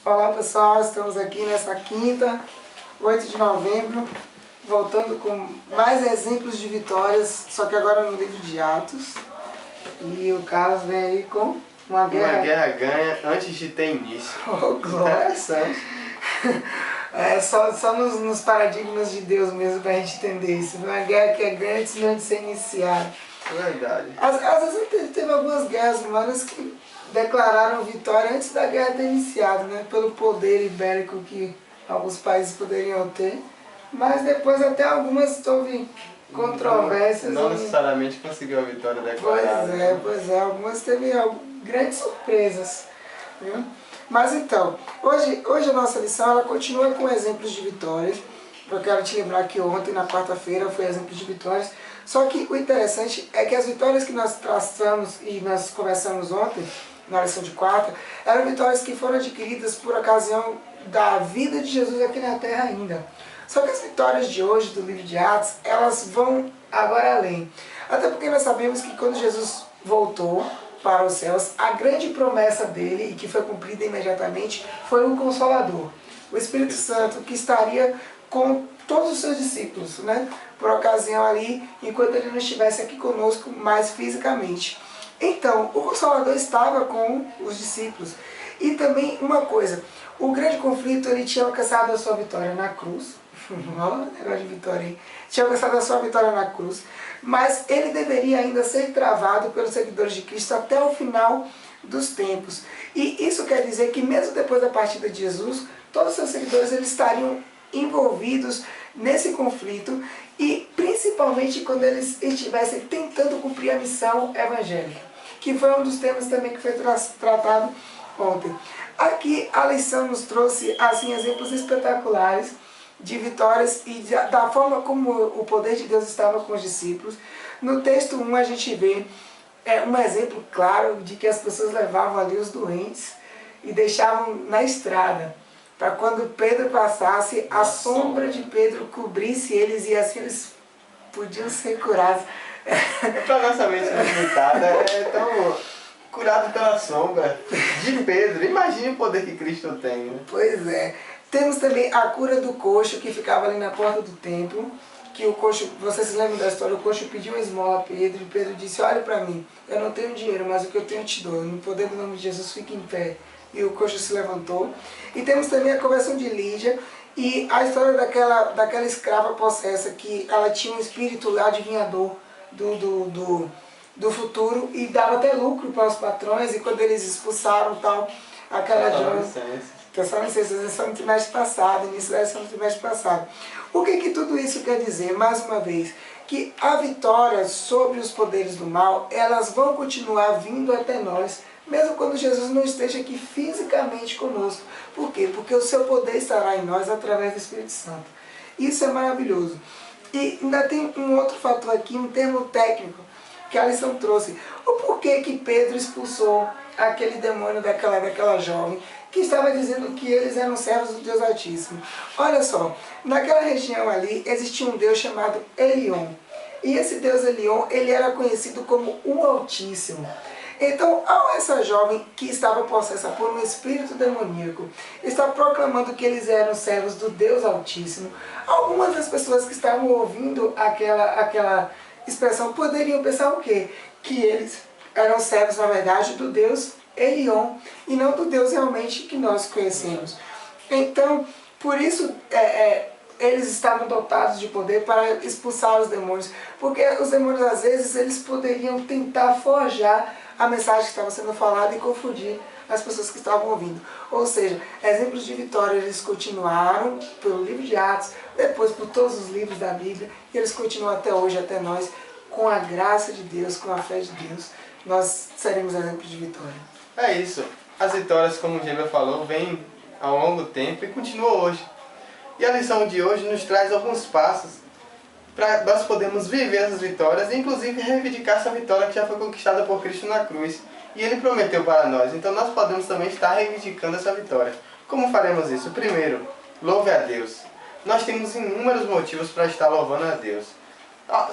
Olá pessoal, estamos aqui nessa quinta, 8 de novembro, voltando com mais exemplos de vitórias, só que agora no livro de Atos. E o Carlos vem aí com uma guerra... Uma guerra ganha antes de ter início. Oh, glória! Interessante. Só nos paradigmas de Deus mesmo pra gente entender isso. Uma guerra que é ganha antes de ser iniciada. Verdade. Às vezes teve algumas guerras humanas que declararam vitória antes da guerra ter iniciado, né? Pelo poder ibérico que alguns países poderiam ter. Mas depois até algumas houve controvérsias. Não necessariamente conseguiu a vitória declarada. Pois é. Algumas teve grandes surpresas. Viu? Mas então, hoje a nossa lição ela continua com exemplos de vitórias. Eu quero te lembrar que ontem, na quarta-feira, foi exemplo de vitórias. Só que o interessante é que as vitórias que nós traçamos e nós conversamos ontem, na lição de quarta, eram vitórias que foram adquiridas por ocasião da vida de Jesus aqui na Terra ainda. Só que as vitórias de hoje, do livro de Atos, elas vão agora além. Até porque nós sabemos que quando Jesus voltou para os céus, a grande promessa dele, e que foi cumprida imediatamente, foi o Consolador. O Espírito Santo, que estaria com todos os seus discípulos, né? Por ocasião ali, enquanto ele não estivesse aqui conosco mais fisicamente. Então, o Consolador estava com os discípulos. E também uma coisa, o grande conflito ele tinha alcançado a sua vitória na cruz. Olha o negócio de vitória aí. Tinha alcançado a sua vitória na cruz. Mas ele deveria ainda ser travado pelos seguidores de Cristo até o final dos tempos. E isso quer dizer que mesmo depois da partida de Jesus, todos os seus seguidores eles estariam envolvidos nesse conflito e principalmente quando eles estivessem tentando cumprir a missão evangélica, que foi um dos temas também que foi tratado ontem. Aqui a lição nos trouxe assim exemplos espetaculares de vitórias e da forma como o poder de Deus estava com os discípulos. No texto 1 a gente vê um exemplo claro de que as pessoas levavam ali os doentes e deixavam na estrada, para quando Pedro passasse, a sombra de Pedro cobrisse eles e assim eles podiam ser curados. Para nossa mente limitada, é tão curado pela sombra de Pedro. Imagine o poder que Cristo tem, né? Pois é. Temos também a cura do coxo que ficava ali na porta do templo, que o coxo, vocês se lembram da história, o coxo pediu uma esmola a Pedro e Pedro disse, olha para mim, eu não tenho dinheiro, mas o que eu tenho eu te dou, no poder do nome de Jesus fique em pé. E o coxo se levantou. E temos também a conversão de Lídia e a história daquela escrava possessa que ela tinha um espírito adivinhador do futuro e dava até lucro para os patrões e quando eles expulsaram tal, aquela lição no trimestre passado, início da lição no trimestre passado. O que tudo isso quer dizer? Mais uma vez, que a vitória sobre os poderes do mal, elas vão continuar vindo até nós, mesmo quando Jesus não esteja aqui fisicamente conosco. Por quê? Porque o seu poder estará em nós através do Espírito Santo. Isso é maravilhoso. E ainda tem um outro fator aqui, um termo técnico, que a lição trouxe. O porquê que Pedro expulsou aquele demônio daquela jovem, que estava dizendo que eles eram servos do Deus Altíssimo. Olha só, naquela região ali existia um Deus chamado Elion. E esse Deus Elion, ele era conhecido como o Altíssimo. Então, ao essa jovem que estava possessa por um espírito demoníaco, está proclamando que eles eram servos do Deus Altíssimo, algumas das pessoas que estavam ouvindo aquela expressão poderiam pensar o quê? Que eles eram servos, na verdade, do Deus Elion, e não do Deus realmente que nós conhecemos. Então, por isso, eles estavam dotados de poder para expulsar os demônios, porque os demônios, às vezes, eles poderiam tentar forjar a mensagem que estava sendo falada e confundir as pessoas que estavam ouvindo. Ou seja, exemplos de vitória, eles continuaram pelo livro de Atos, depois por todos os livros da Bíblia, e eles continuam até hoje, até nós, com a graça de Deus, com a fé de Deus, nós seremos exemplos de vitória. É isso. As vitórias, como o Gêmea falou, vêm ao longo do tempo e continuam hoje. E a lição de hoje nos traz alguns passos para nós podermos viver essas vitórias e inclusive reivindicar essa vitória que já foi conquistada por Cristo na cruz. E Ele prometeu para nós, então nós podemos também estar reivindicando essa vitória. Como faremos isso? Primeiro, louve a Deus. Nós temos inúmeros motivos para estar louvando a Deus.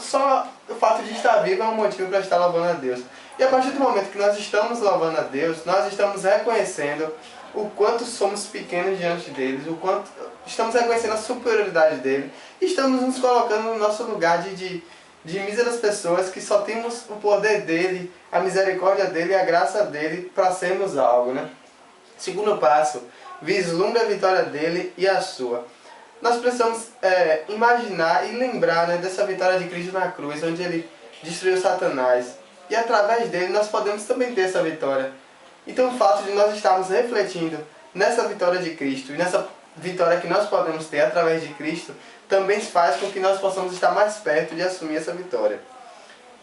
Só o fato de estar vivo é um motivo para estar louvando a Deus. E a partir do momento que nós estamos louvando a Deus, nós estamos reconhecendo o quanto somos pequenos diante deles, o quanto estamos reconhecendo a superioridade dele, e estamos nos colocando no nosso lugar de míseras pessoas que só temos o poder dele, a misericórdia dele e a graça dele para sermos algo, né? Segundo passo, vislumbre a vitória dele e a sua. Nós precisamos imaginar e lembrar, né, dessa vitória de Cristo na cruz, onde ele destruiu Satanás. E através dele nós podemos também ter essa vitória. Então o fato de nós estarmos refletindo nessa vitória de Cristo e nessa vitória que nós podemos ter através de Cristo, também faz com que nós possamos estar mais perto de assumir essa vitória.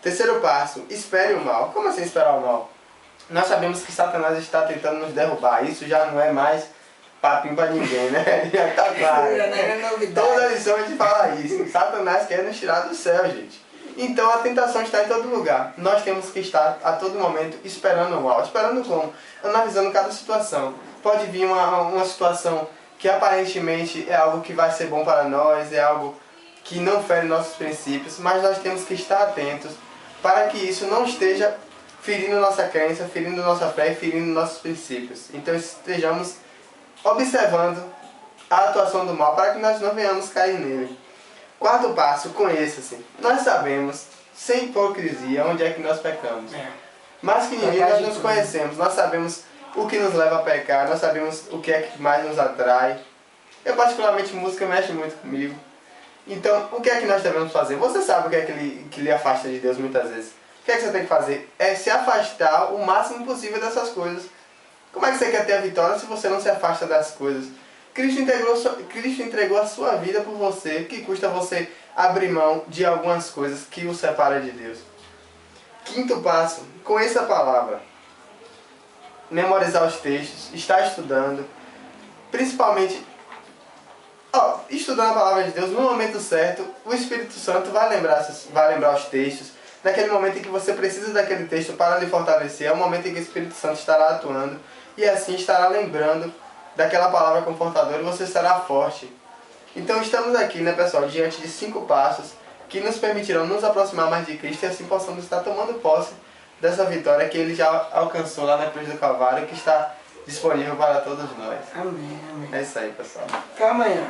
Terceiro passo, espere o mal. Como assim esperar o mal? Nós sabemos que Satanás está tentando nos derrubar. Isso já não é mais papinho para ninguém, né? Já está claro. Toda lição a gente fala isso. Satanás quer nos tirar do céu, gente. Então a tentação está em todo lugar. Nós temos que estar a todo momento esperando o mal. Esperando como? Analisando cada situação. Pode vir uma situação que aparentemente é algo que vai ser bom para nós, é algo que não fere nossos princípios, mas nós temos que estar atentos para que isso não esteja ferindo nossa crença, ferindo nossa fé e ferindo nossos princípios. Então estejamos observando a atuação do mal para que nós não venhamos cair nele. Quarto passo, conheça-se. Nós sabemos, sem hipocrisia, onde é que nós pecamos. Mais que ninguém, nós nos conhecemos, nós sabemos o que nos leva a pecar, nós sabemos o que é que mais nos atrai. Eu particularmente, música mexe muito comigo. Então, o que é que nós devemos fazer? Você sabe o que é que lhe afasta de Deus muitas vezes. O que é que você tem que fazer? É se afastar o máximo possível dessas coisas. Como é que você quer ter a vitória se você não se afasta das coisas? Cristo entregou a sua vida por você, que custa você abrir mão de algumas coisas que o separam de Deus. Quinto passo, conheça a palavra. Memorizar os textos, estar estudando, principalmente estudando a palavra de Deus no momento certo. O Espírito Santo vai lembrar os textos. Naquele momento em que você precisa daquele texto para lhe fortalecer, é o momento em que o Espírito Santo estará atuando e assim estará lembrando daquela palavra confortadora e você estará forte. Então estamos aqui, né, pessoal, diante de 5 passos que nos permitirão nos aproximar mais de Cristo e assim possamos estar tomando posse dessa vitória que ele já alcançou lá na cruz do Calvário, que está disponível para todos nós. Amém, amém. É isso aí, pessoal. Até amanhã.